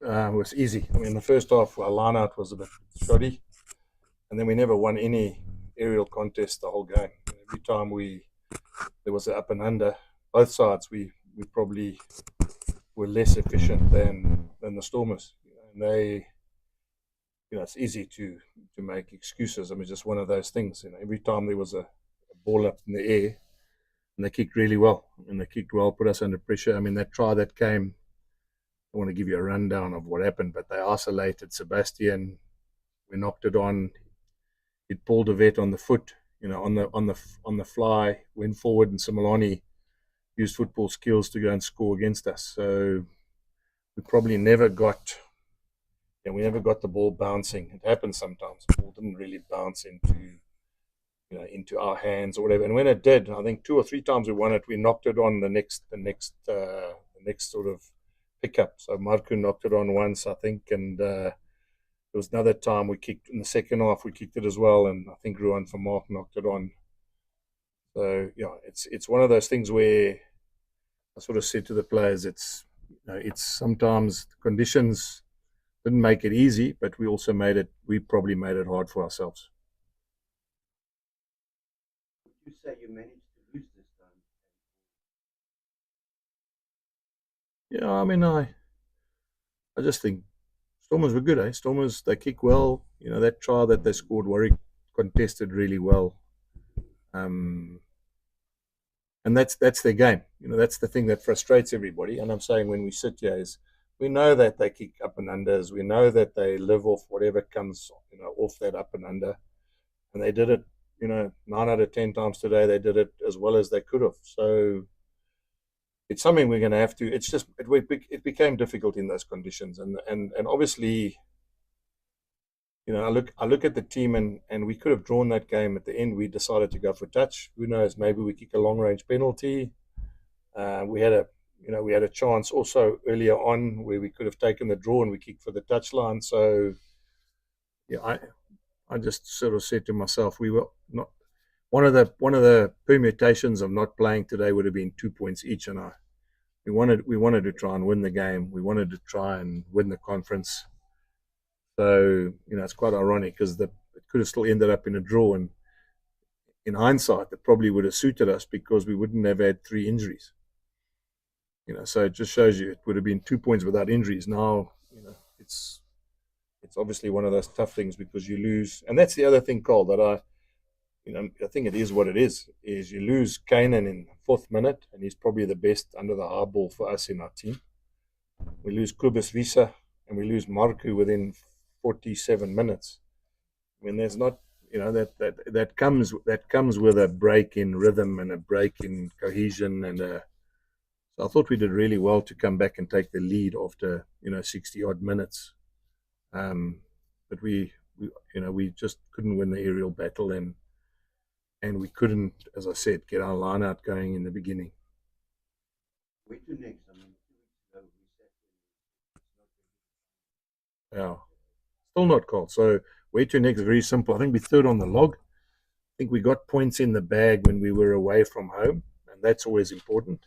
It was easy. I mean, the first half, our line out was a bit shoddy, and then we never won any aerial contest the whole game. Every time there was an up and under, both sides, we probably were less efficient than the Stormers. And they, it's easy to make excuses. I mean, just one of those things. Every time there was a ball up in the air, and they kicked really well, and they kicked well, put us under pressure. I mean, that try that came, I want to give you a rundown of what happened, but they isolated Sebastian. We knocked it on. It pulled a vet on the foot, on the fly, went forward, and Similani used football skills to go and score against us. So we probably never got the ball bouncing. It happens sometimes. The ball didn't really bounce into our hands or whatever. And when it did, I think 2 or 3 times we won it. We knocked it on the next sort of pickup. So Marco knocked it on once, I think, and there was another time we kicked in the second half. We kicked it as well, and I think Ruan van Mark knocked it on. So it's one of those things where I sort of said to the players, it's sometimes the conditions didn't make it easy, but we probably made it hard for ourselves. You say you managed to lose this time. Yeah, I mean, I just think Stormers were good, eh? Stormers, they kick well. That try that they scored, Warwick contested really well. And that's their game. That's the thing that frustrates everybody. And I'm saying when we sit here is we know that they kick up and unders. We know that they live off whatever comes, off that up and under. And they did it, 9 out of 10 times today. They did it as well as they could have. So it's something we're going to have to. It's just it became difficult in those conditions, and obviously, I look at the team, and we could have drawn that game. At the end, we decided to go for touch. Who knows? Maybe we kick a long range penalty. We had a chance also earlier on where we could have taken the draw and we kicked for the touchline. So yeah, I just sort of said to myself, we were not. One of the permutations of not playing today would have been 2 points each, and we wanted to try and win the game. We wanted to try and win the conference. So it's quite ironic because it could have still ended up in a draw, and in hindsight, it probably would have suited us because we wouldn't have had 3 injuries. So it just shows you it would have been 2 points without injuries. Now it's obviously one of those tough things because you lose, and that's the other thing, Cole, that I think it is what it is you lose Kanan in the 4th minute, and he's probably the best under the high ball for us in our team. We lose Kobus Visa, and we lose Marku within 47 minutes. I mean, there's not, that comes with a break in rhythm and a break in cohesion, and so I thought we did really well to come back and take the lead after 60 odd minutes. But we just couldn't win the aerial battle, and we couldn't, as I said, get our line out going in the beginning. Where to next? I mean, 2 weeks ago we said Yeah, still not cold. So where to next? Very simple. I think we're 3rd on the log. I think we got points in the bag when we were away from home, and that's always important.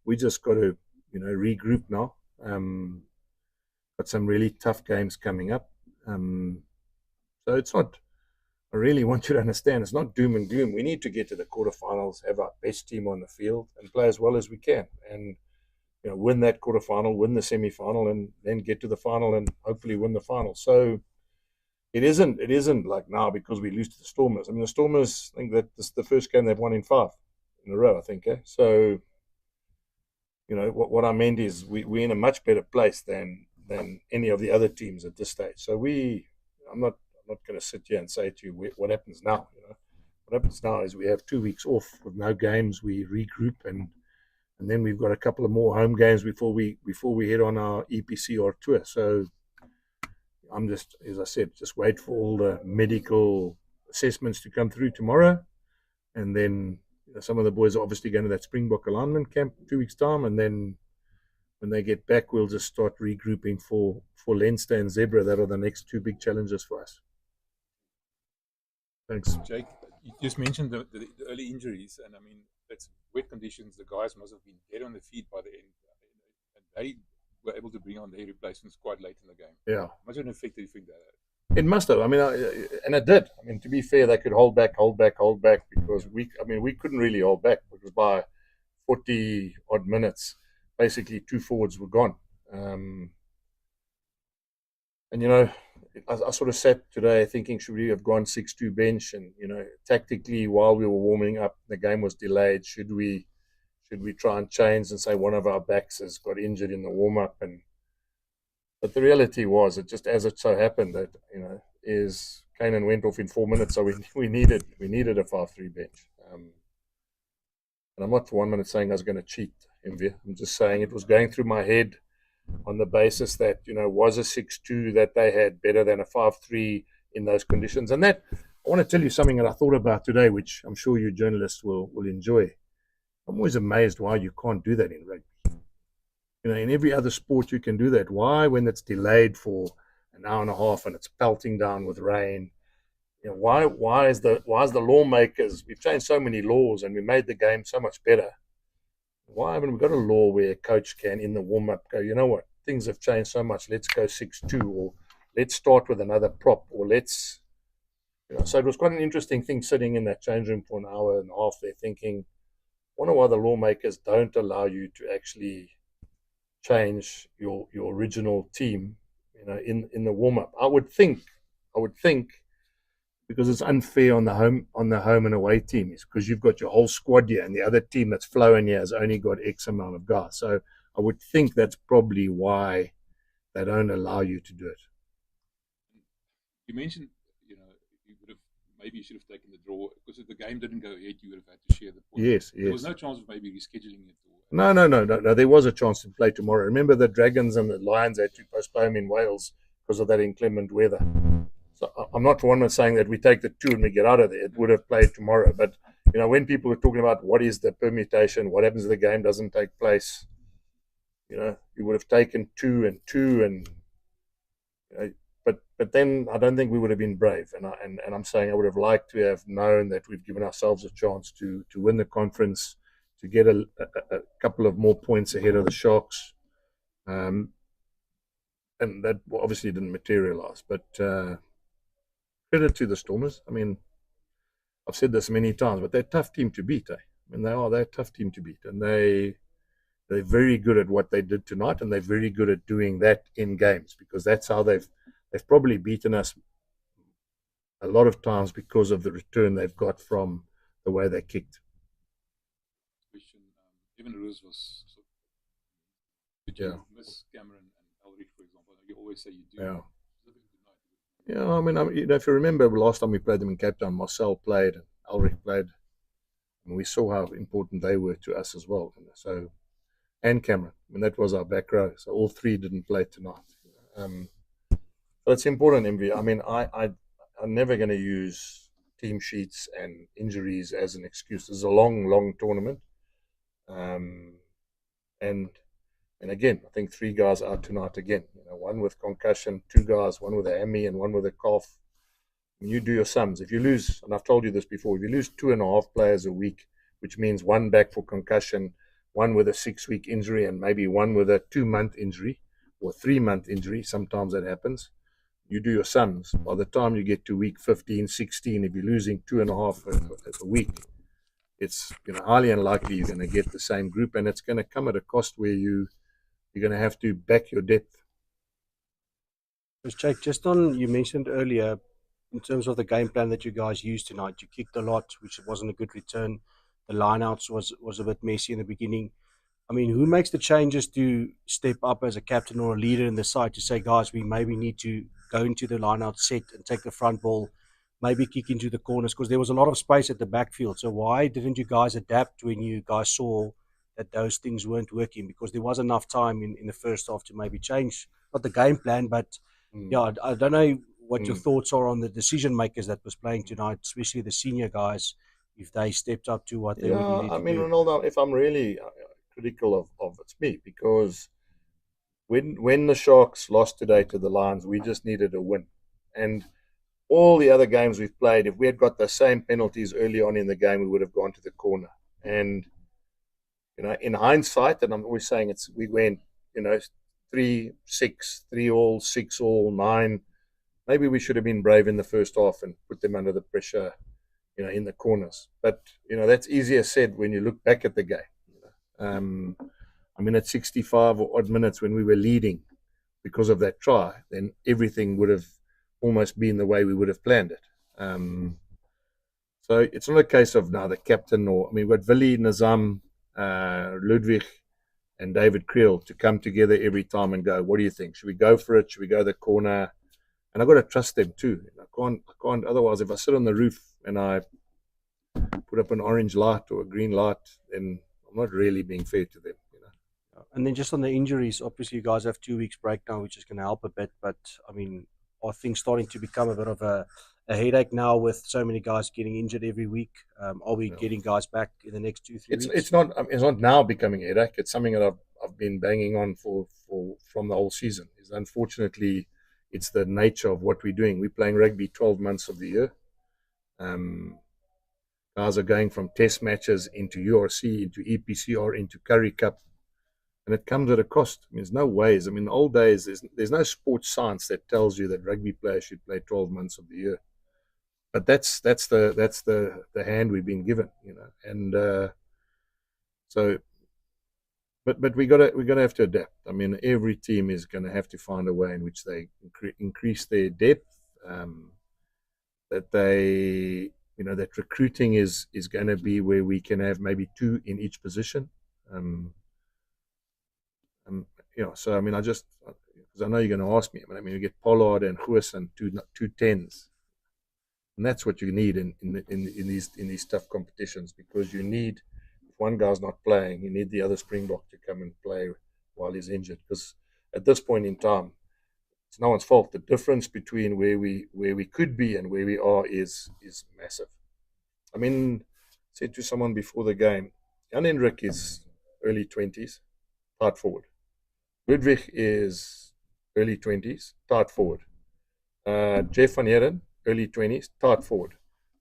We just got to regroup now. Got some really tough games coming up. So it's not. I really want you to understand, it's not doom and gloom. We need to get to the quarterfinals, have our best team on the field, and play as well as we can, and win that quarterfinal, win the semi-final, and then get to the final and hopefully win the final. So it isn't like now because we lose to the Stormers. I mean, the Stormers, I think that this is the first game they've won in 5 in a row, I think. So what I meant is we're in a much better place than any of the other teams at this stage. So I'm not going to sit here and say to you what happens now. What happens now is we have 2 weeks off with no games. We regroup, and then we've got a couple of more home games before we head on our EPCR tour. So I'm just, as I said, just wait for all the medical assessments to come through tomorrow, and then some of the boys are obviously going to that Springbok alignment camp 2 weeks time, and then when they get back, we'll just start regrouping for Leinster and Zebra. That are the next 2 big challenges for us. Thanks. Jake, you just mentioned the early injuries, and I mean, It's wet conditions. The guys must have been dead on the feet by the end, and they were able to bring on their replacements quite late in the game. Yeah. How much of an effect do you think that had? It must have. I mean, and it did. I mean, to be fair, they could hold back because we couldn't really hold back because by 40 odd minutes, basically two forwards were gone. Um, and I sort of sat today thinking, should we have gone 6-2 bench? And tactically, while we were warming up, the game was delayed. Should we try and change and say one of our backs has got injured in the warm up? But the reality was, it just as it so happened that is Kanan went off in 4 minutes, so we needed a 5-3 bench. And I'm not for 1 minute saying I was going to cheat, Envy. I'm just saying it was going through my head on the basis that was a 6-2 that they had better than a 5-3 in those conditions. And that, I want to tell you something that I thought about today, which I'm sure you journalists will enjoy. I'm always amazed why you can't do that in rugby. In every other sport you can do that. Why, when it's delayed for an hour and a half and it's pelting down with rain? Why is the lawmakers? We've changed so many laws and we made the game so much better. Why haven't we got a law where a coach can, in the warm up, go, you know what, things have changed so much. Let's go 6-2, or let's start with another prop, or let's. So it was quite an interesting thing sitting in that change room for an hour and a half there, thinking, I wonder why the lawmakers don't allow you to actually change your original team, in the warm up. I would think, because it's unfair on the home and away teams, because you've got your whole squad here, and the other team that's flowing here has only got X amount of guys. So I would think that's probably why they don't allow you to do it. You mentioned, you should have taken the draw because if the game didn't go ahead, you would have had to share the points. Yes. There was no chance of maybe rescheduling it. No. There was a chance to play tomorrow. Remember, the Dragons and the Lions had to postpone in Wales because of that inclement weather. So I'm not for 1 minute saying that we take the 2 and we get out of there. It would have played tomorrow. But, when people are talking about what is the permutation, what happens if the game doesn't take place, you would have taken 2 and 2 and, but then I don't think we would have been brave. And I'm saying I would have liked to have known that we've given ourselves a chance to win the conference, to get a couple of more points ahead of the Sharks. And that obviously didn't materialize. But credit to the Stormers. I mean, I've said this many times, but they're a tough team to beat. I mean, they're a tough team to beat. And they're very good at what they did tonight, and they're very good at doing that in games, because that's how they've probably beaten us a lot of times, because of the return they've got from the way they kicked. Even Roos was did you miss Cameron and Elrich, for example? You always say you do. Yeah, I mean, if you remember last time we played them in Cape Town, Marcel played and Elrich played, and we saw how important they were to us as well. So, and Cameron, I mean, that was our back row. So all three didn't play tonight. So it's important, MV. I mean, I'm never going to use team sheets and injuries as an excuse. This is a long tournament. And again, I think 3 guys out tonight again. One with concussion, 2 guys, one with a hammy and one with a cough. When you do your sums, if you lose, and I've told you this before, if you lose 2.5 players a week, which means 1 back for concussion, 1 with a 6-week injury, and maybe 1 with a 2-month injury or 3-month injury, sometimes that happens. You do your sums. By the time you get to week 15, 16, if you're losing 2.5 a week, it's highly unlikely you're going to get the same group, and it's going to come at a cost where you're going to have to back your depth. Jake, just on, you mentioned earlier, in terms of the game plan that you guys used tonight, you kicked a lot, which wasn't a good return. The lineouts was a bit messy in the beginning. I mean, who makes the changes to step up as a captain or a leader in the side to say, guys, we maybe need to go into the lineout set and take the front ball, maybe kick into the corners, because there was a lot of space at the backfield. So why didn't you guys adapt when you guys saw that those things weren't working? Because there was enough time in the first half to maybe change, not the game plan, but yeah, I don't know what your thoughts are on the decision makers that was playing tonight, especially the senior guys, if they stepped up to what they would need to do. I mean, Ronaldo, if I'm really critical of it's me, because when the Sharks lost today to the Lions, we just needed a win. And all the other games we've played, if we had got the same penalties early on in the game, we would have gone to the corner. And in hindsight, and I'm always saying we went 3-6, 3-all, 6-all, 9. Maybe we should have been brave in the first half and put them under the pressure, in the corners. But that's easier said when you look back at the game. At 65 or odd minutes when we were leading because of that try, then everything would have almost been the way we would have planned it. So it's not a case of now the captain we've got Willie, Nazam, Ludwig, and David Creel to come together every time and go, what do you think? Should we go for it? Should we go the corner? And I've got to trust them too. I can't. Otherwise, if I sit on the roof and I put up an orange light or a green light, then I'm not really being fair to them. And then just on the injuries, obviously you guys have 2 weeks break now, which is going to help a bit. But are things starting to become a bit of a headache now with so many guys getting injured every week? Are we getting guys back in the next 2-3 weeks? It's not. It's not now becoming a headache. It's something that I've been banging on from the whole season. Is unfortunately, it's the nature of what we're doing. We're playing rugby 12 months of the year. Guys are going from test matches into URC, into EPCR, into Currie Cup, and it comes at a cost. There's no ways. In the old days, there's no sports science that tells you that rugby players should play 12 months of the year. But that's the hand we've been given, and so. But we gotta have to adapt. Every team is going to have to find a way in which they increase their depth. That they, that recruiting is going to be where we can have maybe 2 in each position. So I just, because I know you're going to ask me. You get Pollard and Goos and two 10s, and that's what you need in these tough competitions, because you need. One guy's not playing, you need the other Springbok to come and play while he's injured. Because at this point in time, it's no one's fault. The difference between where we could be and where we are is massive. I said to someone before the game, Jan Hendrik is early 20s, tight forward. Ludwig is early 20s, tight forward. Jeff van Heeren, early 20s, tight forward.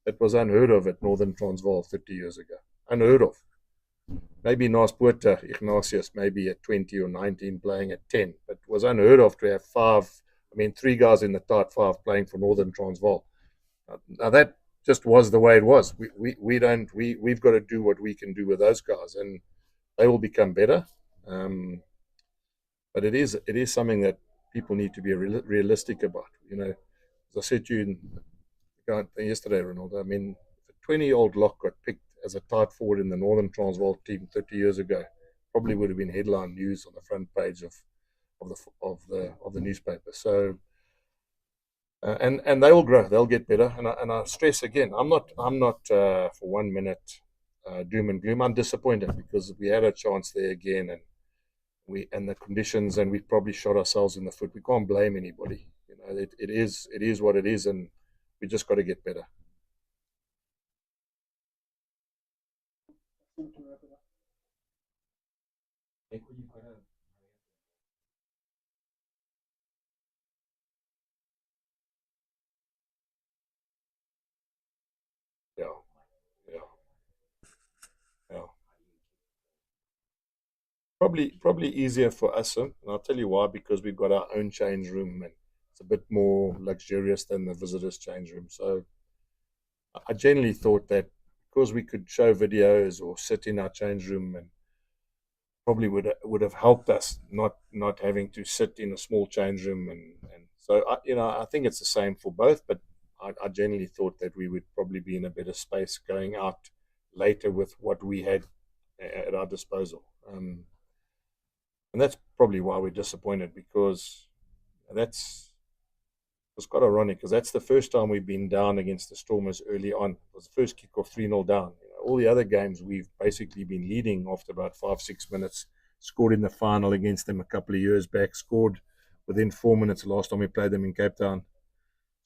That was unheard of at Northern Transvaal 30 years ago. Unheard of. Maybe Naspuerta, Ignatius, maybe at 20 or 19 playing at 10. But it was unheard of to have 3 guys in the tight 5 playing for Northern Transvaal. Now that just was the way it was. We've got to do what we can do with those guys, and they will become better. But it is something that people need to be realistic about. As I said to you yesterday, Ronaldo, if a 20-year-old lock got picked as a tight forward in the Northern Transvaal team 30 years ago, probably would have been headline news on the front page of the newspaper. So, and they will grow, they'll get better. And I stress again, I'm not for 1 minute doom and gloom. I'm disappointed because we had a chance there again, and the conditions, and we probably shot ourselves in the foot. We can't blame anybody. It is what it is, and we just got to get better. Yeah. Probably easier for us, and I'll tell you why. Because we've got our own change room, and it's a bit more luxurious than the visitors' change room. So I generally thought that because we could show videos or sit in our change room, and probably would have helped us not having to sit in a small change room, and so I think it's the same for both. But I generally thought that we would probably be in a better space going out later with what we had at our disposal. And that's probably why we're disappointed, because it's quite ironic, because that's the first time we've been down against the Stormers early on. It was the first kick-off 3-0 down. All the other games we've basically been leading after about 5-6 minutes, scored in the final against them a couple of years back, scored within 4 minutes the last time we played them in Cape Town.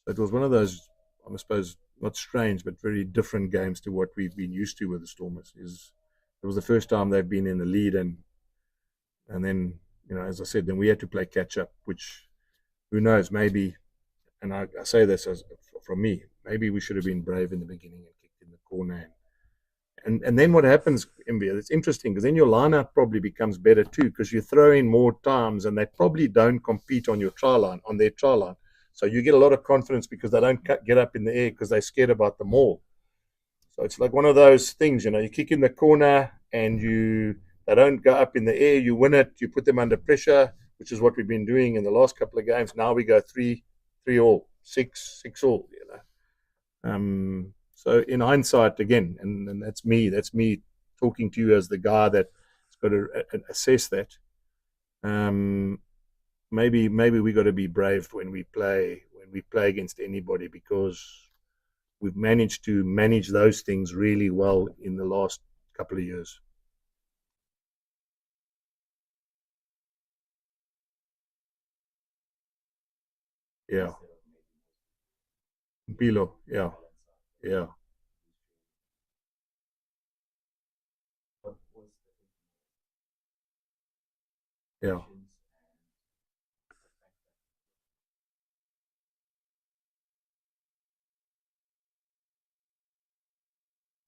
It was one of those, I suppose, not strange, but very different games to what we've been used to with the Stormers. It was the first time they've been in the lead, and then, as I said, then we had to play catch up, which, who knows, maybe, and I say this from me, maybe we should have been brave in the beginning and kicked in the corner And then what happens, MB, it's interesting because then your lineup probably becomes better too because you throw in more times and they probably don't compete on your try line, on their try line. So you get a lot of confidence because they don't get up in the air because they're scared about the maul. So it's like one of those things, you kick in the corner and they don't go up in the air, you win it, you put them under pressure, which is what we've been doing in the last couple of games. Now we go 3-3 all, 6 all, So in hindsight, again, and that's me talking to you as the guy that's got to assess that. Maybe we got to be brave when we play against anybody because we've managed to manage those things really well in the last couple of years. Yeah. Mpilo, yeah. Yeah. Yeah.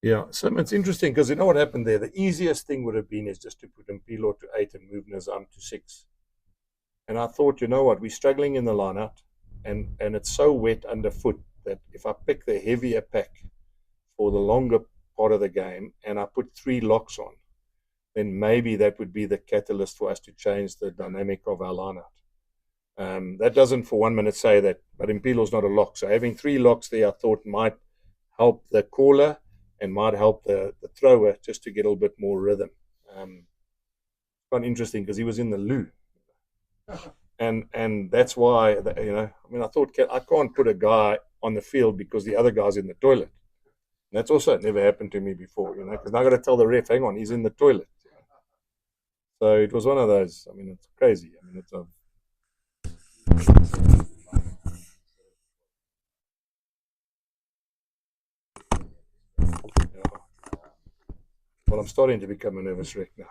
Yeah, so it's interesting because you know what happened there. The easiest thing would have been is just to put Mpilo to 8 and move Nazam to 6. And I thought, you know what, we're struggling in the lineout, and it's so wet underfoot that if I pick the heavier pack for the longer part of the game and I put 3 locks on, then maybe that would be the catalyst for us to change the dynamic of our lineout. That doesn't for 1 minute say that, but Impilo's not a lock. So having 3 locks there, I thought might help the caller and might help the thrower just to get a little bit more rhythm. Quite interesting because he was in the loo. And that's why, I thought I can't put a guy on the field because the other guy's in the toilet. And that's also never happened to me before, because now I got to tell the ref, hang on, he's in the toilet. So it was one of those. It's crazy. It's a. Well, I'm starting to become a nervous wreck now.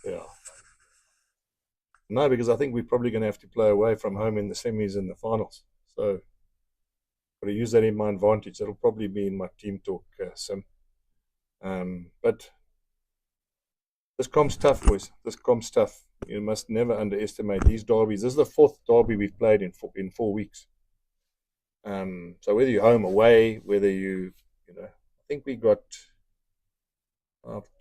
Yeah. No, because I think we're probably going to have to play away from home in the semis and the finals. So, got to use that in my advantage. That'll probably be in my team talk, Sim. But this comp's tough, boys. This comp's tough. You must never underestimate these derbies. This is the 4th derby we've played in 4 weeks. So whether you're home, away, whether I think we got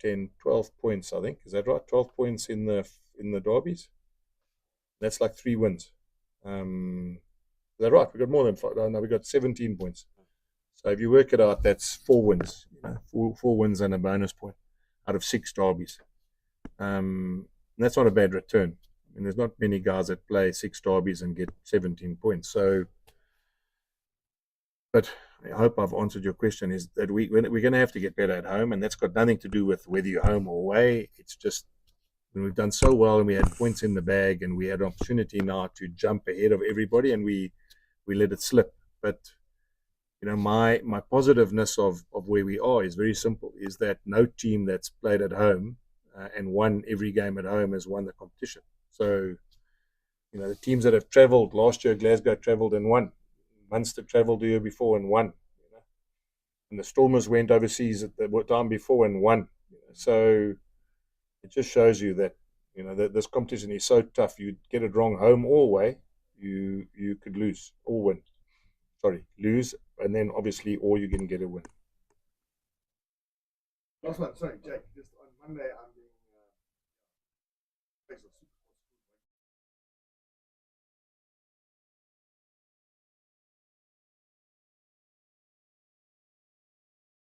10, 12 points, I think. Is that right? 12 points in the derbies. That's like 3 wins. Is that right? We got more than 5. No, we got 17 points. So if you work it out, that's 4 wins. 4 wins and a bonus point out of 6 derbies. That's not a bad return. There's not many guys that play 6 derbies and get 17 points. So, but I hope I've answered your question. Is that we're going to have to get better at home, and that's got nothing to do with whether you're home or away. It's just we've done so well, and we had points in the bag, and we had an opportunity now to jump ahead of everybody, and we let it slip. But my positiveness of where we are is very simple: is that no team that's played at home and won every game at home has won the competition. So, the teams that have travelled last year, Glasgow travelled and won. Munster travelled the year before and won. And the Stormers went overseas at the time before and won. So it just shows you that that this competition is so tough. You get it wrong home or away, you could lose or win. Lose, and then obviously, or you can get a win. Last one, sorry, Jake. Just on Monday, I'm being